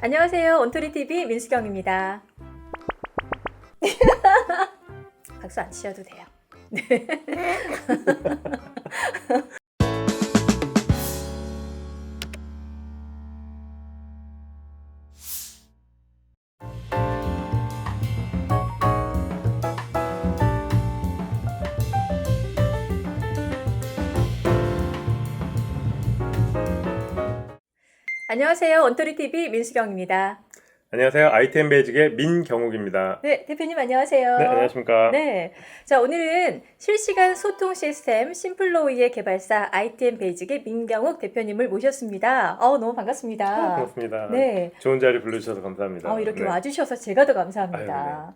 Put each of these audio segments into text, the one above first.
안녕하세요. 온토리TV 민수경입니다. 박수 안 치셔도 돼요. 네. 안녕하세요. 온토리TV 민수경입니다. 안녕하세요. 아이템 베이직의 민경욱입니다. 네, 대표님 안녕하세요. 네, 안녕하십니까. 네, 자 오늘은 실시간 소통 시스템 심플로이의 개발사 ITM 베이직의 민경욱 대표님을 모셨습니다. 너무 반갑습니다. 반갑습니다. 네, 좋은 자리 불러주셔서 감사합니다. 이렇게 네. 와주셔서 제가 더 감사합니다.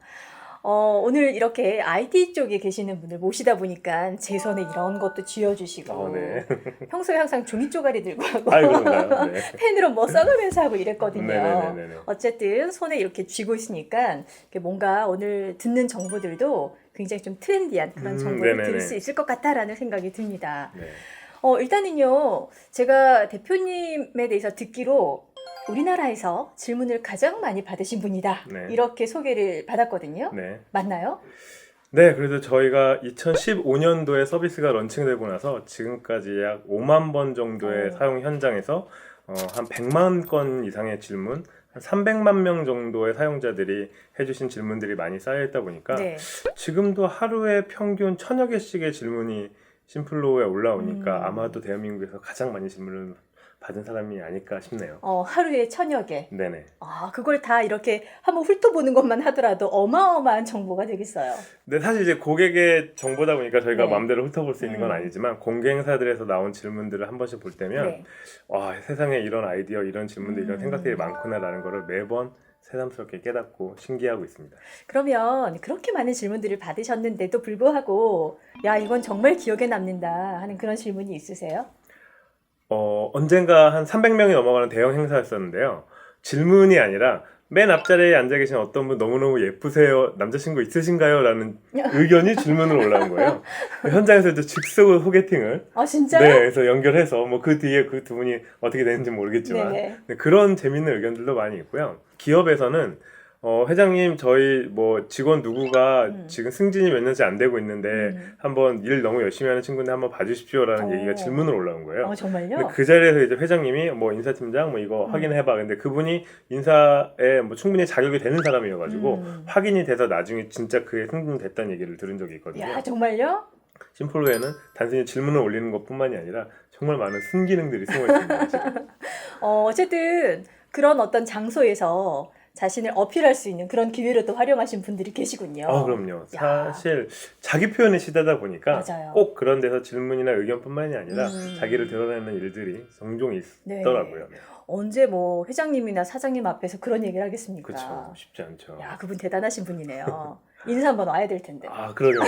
오늘 이렇게 IT 쪽에 계시는 분을 모시다 보니까 제 손에 이런 것도 쥐어주시고 네. 평소에 항상 종이 쪼가리 들고 하고 그런가요? 네. 펜으로 뭐 써가면서 하고 이랬거든요. 네네네네. 어쨌든 손에 이렇게 쥐고 있으니까 이렇게 뭔가 오늘 듣는 정보들도 굉장히 좀 트렌디한 그런 정보를 네네네. 들을 수 있을 것 같다라는 생각이 듭니다. 네. 일단은요, 제가 대표님에 대해서 듣기로 우리나라에서 질문을 가장 많이 받으신 분이다. 네. 이렇게 소개를 받았거든요. 네. 맞나요? 네, 그래서 저희가 2015년도에 서비스가 런칭되고 나서 지금까지 약 5만 번 정도의 사용 현장에서 한 100만 건 이상의 질문, 한 300만 명 정도의 사용자들이 해주신 질문들이 많이 쌓여있다 보니까 네. 지금도 하루에 평균 1000여 개씩의 질문이 심플로우에 올라오니까 아마도 대한민국에서 가장 많이 질문을 받은 사람이 아닐까 싶네요. 하루에 1000여 개. 네네. 그걸 다 이렇게 한번 훑어보는 것만 하더라도 어마어마한 정보가 되겠어요. 근데 사실 이제 고객의 정보다 보니까 저희가 네. 마음대로 훑어볼 수 있는 건 아니지만 공개 행사들에서 나온 질문들을 한 번씩 볼 때면 네. 와, 세상에 이런 아이디어, 이런 질문들, 이런 생각들이 많구나라는 거를 매번 새삼스럽게 깨닫고 신기하고 있습니다. 그러면 그렇게 많은 질문들을 받으셨는데도 불구하고 야, 이건 정말 기억에 남는다 하는 그런 질문이 있으세요? 언젠가 한 300명이 넘어가는 대형 행사였었는데요. 질문이 아니라 맨 앞자리에 앉아 계신 어떤 분 너무너무 예쁘세요. 남자친구 있으신가요? 라는 의견이 질문으로 올라온 거예요. 현장에서도 즉석으로 소개팅을 진짜요? 네, 그래서 연결해서 뭐 그 뒤에 그 두 분이 어떻게 되는지 모르겠지만 네네. 네, 그런 재밌는 의견들도 많이 있고요. 기업에서는 회장님 저희 뭐 직원 누구가 지금 승진이 몇 년째 안 되고 있는데 한번 일 너무 열심히 하는 친구인데 한번 봐주십시오라는 얘기가 질문으로 올라온 거예요. 정말요? 근데 그 자리에서 이제 회장님이 뭐 인사팀장 뭐 이거 확인해봐. 근데 그분이 인사에 뭐 충분히 자격이 되는 사람이어가지고 확인이 돼서 나중에 진짜 그게 승진됐다는 얘기를 들은 적이 있거든요. 야, 정말요? 심플로에는 단순히 질문을 올리는 것뿐만이 아니라 정말 많은 순기능들이 숨어 있습니다. 지금. 어쨌든 그런 어떤 장소에서 자신을 어필할 수 있는 그런 기회로 또 활용하신 분들이 계시군요. 그럼요. 야. 사실 자기 표현의 시대다 보니까 맞아요. 꼭 그런 데서 질문이나 의견뿐만이 아니라 자기를 드러내는 일들이 종종 있더라고요. 네. 언제 뭐 회장님이나 사장님 앞에서 그런 얘기를 하겠습니까? 그렇죠. 쉽지 않죠. 야, 그분 대단하신 분이네요. 인사 한번 와야 될 텐데. 그러네요.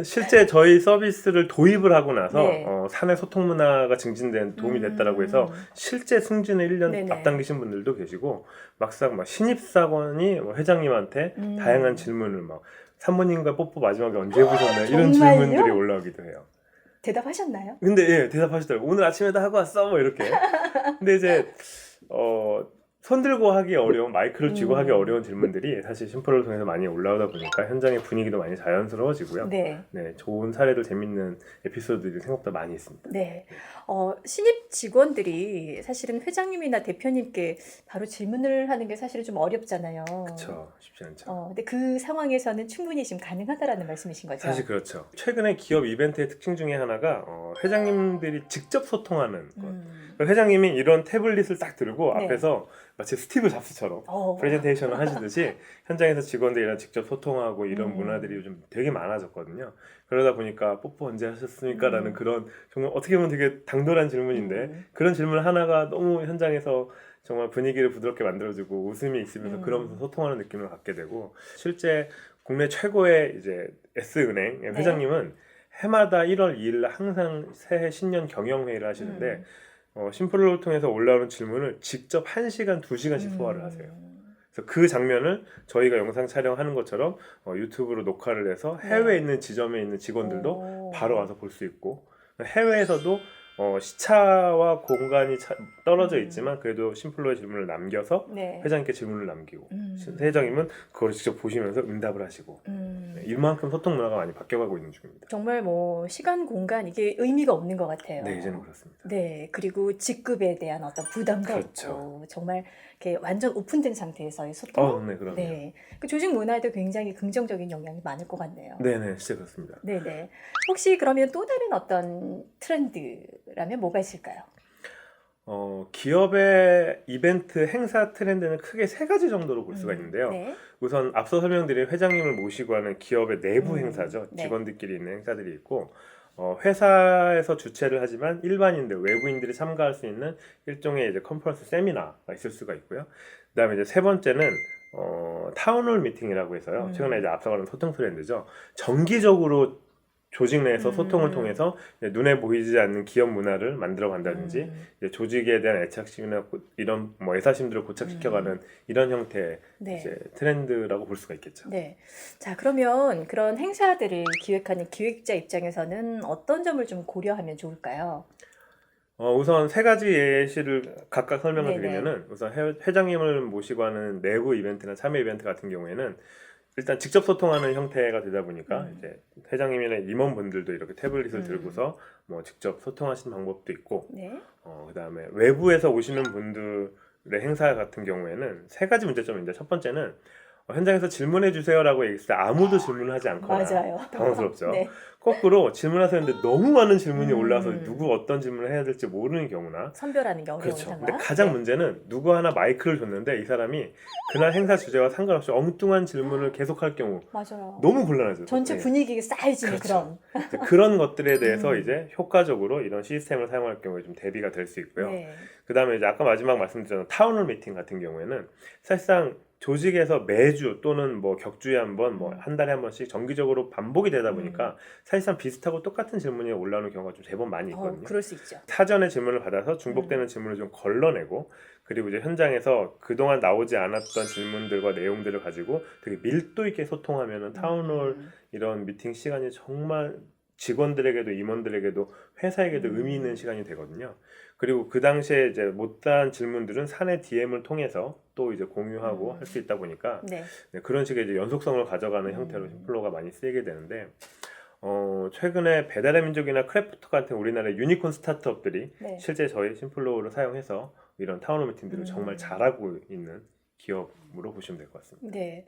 실제 저희 서비스를 도입을 하고 나서 네. 사내 소통 문화가 증진된 도움이 됐다라고 해서 실제 승진을 1년 네네. 앞당기신 분들도 계시고 막상 막 신입사원이 회장님한테 다양한 질문을 막 산모님과 뽀뽀 마지막에 언제 해보셨나요? 이런 정말요? 질문들이 올라오기도 해요. 대답하셨나요? 근데 예, 대답하시더라고요. 오늘 아침에도 하고 왔어 뭐 이렇게. 근데 이제 손 들고 하기 어려운, 마이크를 쥐고 하기 어려운 질문들이 사실 심플을 통해서 많이 올라오다 보니까 현장의 분위기도 많이 자연스러워지고요. 네. 네, 좋은 사례들, 재밌는 에피소드들이 생각보다 많이 있습니다. 네. 신입 직원들이 사실은 회장님이나 대표님께 바로 질문을 하는 게 사실은 좀 어렵잖아요. 그렇죠. 쉽지 않죠. 근데 그 상황에서는 충분히 지금 가능하다라는 말씀이신 거죠? 사실 그렇죠. 최근에 기업 이벤트의 특징 중에 하나가 회장님들이 직접 소통하는 것. 회장님이 이런 태블릿을 딱 들고 네. 앞에서 마치 스티브 잡스처럼 프레젠테이션을 하시듯이 현장에서 직원들이랑 직접 소통하고 이런 문화들이 요즘 되게 많아졌거든요. 그러다 보니까 뽀뽀 언제 하셨습니까? 라는 그런 정말 어떻게 보면 되게 당돌한 질문인데 그런 질문 하나가 너무 현장에서 정말 분위기를 부드럽게 만들어주고 웃음이 있으면서 그러면서 소통하는 느낌을 갖게 되고 실제 국내 최고의 이제 S은행 회장님은 해마다 1월 2일 항상 새해 신년 경영회의를 하시는데 심플을 통해서 올라오는 질문을 직접 1시간, 2시간씩 소화를 하세요. 그래서 그 장면을 저희가 영상 촬영하는 것처럼 유튜브로 녹화를 해서 해외에 있는 지점에 있는 직원들도 바로 와서 볼 수 있고 해외에서도 시차와 공간이 떨어져 있지만 그래도 심플로의 질문을 남겨서 네. 회장님께 질문을 남기고 회장님은 그걸 직접 보시면서 응답을 하시고 네, 이만큼 소통 문화가 많이 바뀌어가고 있는 중입니다. 정말 뭐 시간, 공간 이게 의미가 없는 것 같아요. 네, 이제는 그렇습니다. 네, 그리고 직급에 대한 어떤 부담도 그렇죠. 없고 정말 이렇게 완전 오픈된 상태에서의 소통. 네, 그럼요. 네, 그 조직 문화에도 굉장히 긍정적인 영향이 많을 것 같네요. 네, 진짜 그렇습니다. 네네. 혹시 그러면 또 다른 어떤 트렌드라면 뭐가 있을까요? 기업의 이벤트 행사 트렌드는 크게 세 가지 정도로 볼 수가 있는데요. 네. 우선 앞서 설명드린 회장님을 모시고 하는 기업의 내부 행사죠. 네. 직원들끼리 있는 행사들이 있고 회사에서 주최를 하지만 일반인들, 외부인들이 참가할 수 있는 일종의 이제 컨퍼런스 세미나가 있을 수가 있고요. 그다음에 이제 세 번째는 타운홀 미팅이라고 해서요. 최근에 이제 앞서가는 소통 트렌드죠. 정기적으로 조직 내에서 소통을 통해서 이제 눈에 보이지 않는 기업 문화를 만들어 간다든지 이제 조직에 대한 애착심이나 이런 뭐 애사심들을 고착시켜가는 이런 형태의 네. 이제 트렌드라고 볼 수가 있겠죠. 네. 자, 그러면 그런 행사들을 기획하는 기획자 입장에서는 어떤 점을 좀 고려하면 좋을까요? 우선 세 가지 예시를 각각 설명을 네네. 드리면은 우선 회장님을 모시고 하는 내부 이벤트나 참여 이벤트 같은 경우에는 일단 직접 소통하는 형태가 되다 보니까 이제 회장님이나 임원분들도 이렇게 태블릿을 들고서 뭐 직접 소통하시는 방법도 있고 네. 그다음에 외부에서 오시는 분들의 행사 같은 경우에는 세 가지 문제점인데 첫 번째는 현장에서 질문해 주세요라고 얘기했을 때 아무도 질문을 하지 않거나 맞아요. 당황스럽죠. 네. 거꾸로 질문하셨는데 너무 많은 질문이 올라와서 누구 어떤 질문을 해야 될지 모르는 경우나 선별하는 게 어려운 그렇죠. 상황. 근데 가장 네. 문제는 누구 하나 마이크를 줬는데 이 사람이 그날 행사 주제와 상관없이 엉뚱한 질문을 계속할 경우 맞아요. 너무 곤란하죠. 전체 네. 분위기가 쌓이지는 그렇죠. 그런. 이제 그런 것들에 대해서 이제 효과적으로 이런 시스템을 사용할 경우에 좀 대비가 될 수 있고요. 네. 그다음에 이제 아까 마지막 말씀드렸던 타운홀 미팅 같은 경우에는 사실상 조직에서 매주 또는 뭐 격주에 한 번, 뭐 한 달에 한 번씩 정기적으로 반복이 되다 보니까 사실상 비슷하고 똑같은 질문이 올라오는 경우가 좀 제법 많이 있거든요. 그럴 수 있죠. 사전에 질문을 받아서 중복되는 질문을 좀 걸러내고 그리고 이제 현장에서 그동안 나오지 않았던 질문들과 내용들을 가지고 되게 밀도 있게 소통하면은 타운홀 이런 미팅 시간이 정말 직원들에게도 임원들에게도 회사에게도 의미 있는 시간이 되거든요. 그리고 그 당시에 이제 못다한 질문들은 사내 DM을 통해서 또 이제 공유하고 할 수 있다 보니까 네. 네, 그런 식의 이제 연속성을 가져가는 형태로 심플로가 많이 쓰이게 되는데 최근에 배달의 민족이나 크래프트 같은 우리나라의 유니콘 스타트업들이 네. 실제 저희 심플로우를 사용해서 이런 타운홀 미팅들을 정말 잘하고 있는 기업으로 보시면 될 것 같습니다. 네.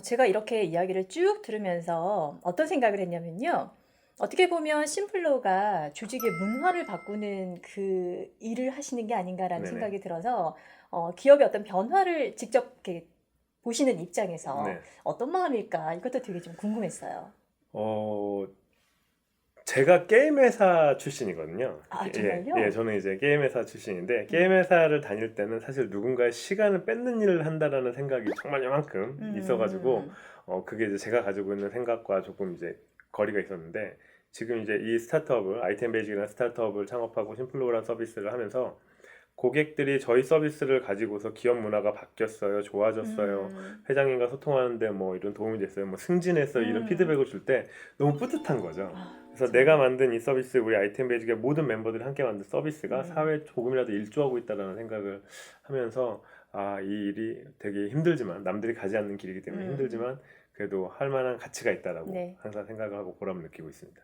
제가 이렇게 이야기를 쭉 들으면서 어떤 생각을 했냐면요. 어떻게 보면 심플로가 조직의 문화를 바꾸는 그 일을 하시는 게 아닌가라는 네네. 생각이 들어서 기업의 어떤 변화를 직접 이렇게 보시는 입장에서 네. 어떤 마음일까 이것도 되게 좀 궁금했어요. 제가 게임 회사 출신이거든요. 아, 정말요? 예, 저는 이제 게임 회사 출신인데 게임 회사를 다닐 때는 사실 누군가의 시간을 뺏는 일을 한다라는 생각이 정말 이만큼 있어가지고 그게 이제 제가 가지고 있는 생각과 조금 이제 거리가 있었는데 지금 이제 이 스타트업을 아이템 베이직이라는 스타트업을 창업하고 심플로우라는 서비스를 하면서 고객들이 저희 서비스를 가지고서 기업 문화가 바뀌었어요, 좋아졌어요, 회장님과 소통하는데 뭐 이런 도움이 됐어요, 뭐 승진했어요 이런 피드백을 줄 때 너무 뿌듯한 거죠. 그래서 내가 만든 이 서비스, 우리 아이템 베이직의 모든 멤버들이 함께 만든 서비스가 사회에 조금이라도 일조하고 있다는 생각을 하면서 이 일이 되게 힘들지만 남들이 가지 않는 길이기 때문에 힘들지만 그래도 할 만한 가치가 있다라고 네. 항상 생각을 하고 보람을 느끼고 있습니다.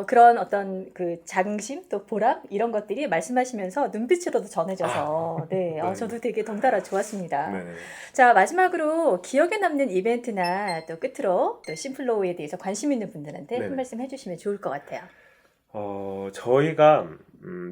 그런 어떤 그 자긍심 또 보람 이런 것들이 말씀하시면서 눈빛으로도 전해져서 네, 네. 저도 되게 덩달아 좋았습니다. 네. 자, 마지막으로 기억에 남는 이벤트나 또 끝으로 또 심플로우에 대해서 관심 있는 분들한테 네네. 한 말씀 해주시면 좋을 것 같아요. 저희가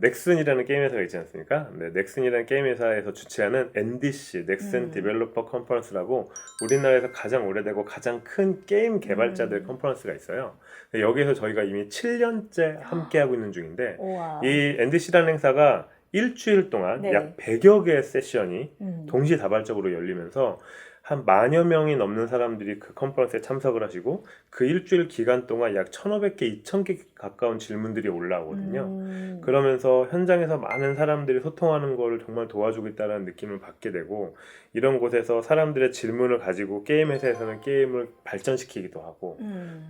넥슨이라는 게임 회사가 있지 않습니까? 네, 넥슨이라는 게임 회사에서 주최하는 NDC, 넥슨 디벨로퍼 컨퍼런스라고 우리나라에서 가장 오래되고 가장 큰 게임 개발자들 컨퍼런스가 있어요. 여기에서 저희가 이미 7년째 함께하고 있는 중인데 우와. 이 NDC라는 행사가 일주일 동안 네. 약 100여 개의 세션이 음. 동시다발적으로 열리면서 한 만여 명이 넘는 사람들이 그 컨퍼런스에 참석을 하시고 그 일주일 기간 동안 약 1,500개, 2,000개 가까운 질문들이 올라오거든요. 그러면서 현장에서 많은 사람들이 소통하는 거를 정말 도와주고 있다는 느낌을 받게 되고, 이런 곳에서 사람들의 질문을 가지고 게임 회사에서는 게임을 발전시키기도 하고,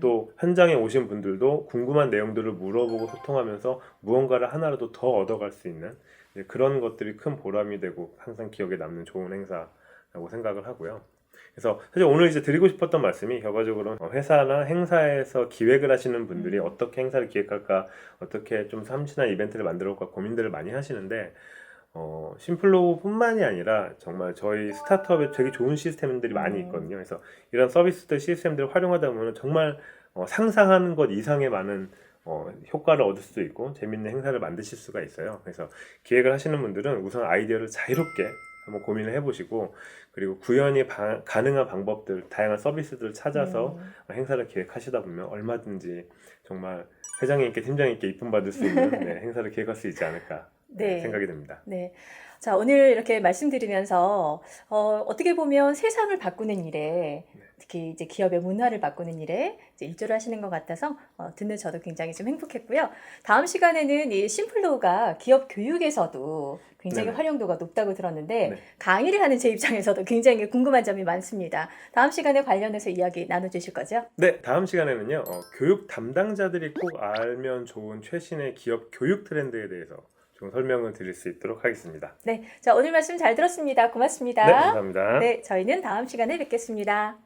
또 현장에 오신 분들도 궁금한 내용들을 물어보고 소통하면서 무언가를 하나라도 더 얻어갈 수 있는 그런 것들이 큰 보람이 되고 항상 기억에 남는 좋은 행사라고 생각을 하고요. 그래서 사실 오늘 이제 드리고 싶었던 말씀이 결과적으로 회사나 행사에서 기획을 하시는 분들이 어떻게 행사를 기획할까, 어떻게 좀 참신한 이벤트를 만들어볼까 고민들을 많이 하시는데, 심플로우뿐만이 아니라 정말 저희 스타트업에 되게 좋은 시스템들이 많이 있거든요. 그래서 이런 서비스들, 시스템들을 활용하다 보면 정말 상상하는 것 이상의 많은 효과를 얻을 수도 있고 재밌는 행사를 만드실 수가 있어요. 그래서 기획을 하시는 분들은 우선 아이디어를 자유롭게 한번 고민을 해보시고, 그리고 구현이 가능한 방법들, 다양한 서비스들을 찾아서 행사를 기획하시다 보면 얼마든지 정말 회장님께 팀장님께 이쁨 받을 수 있는 행사를 기획할 수 있지 않을까 생각이 듭니다. 네. 자, 오늘 이렇게 말씀드리면서 어떻게 보면 세상을 바꾸는 일에, 특히 이제 기업의 문화를 바꾸는 일에 이제 일조를 하시는 것 같아서 듣는 저도 굉장히 좀 행복했고요. 다음 시간에는 이 심플로우가 기업 교육에서도 굉장히 활용도가 높다고 들었는데 강의를 하는 제 입장에서도 굉장히 궁금한 점이 많습니다. 다음 시간에 관련해서 이야기 나눠주실 거죠? 네, 다음 시간에는요, 교육 담당자들이 꼭 알면 좋은 최신의 기업 교육 트렌드에 대해서 좀 설명을 드릴 수 있도록 하겠습니다. 네, 자, 오늘 말씀 잘 들었습니다. 고맙습니다. 네, 감사합니다. 네, 저희는 다음 시간에 뵙겠습니다.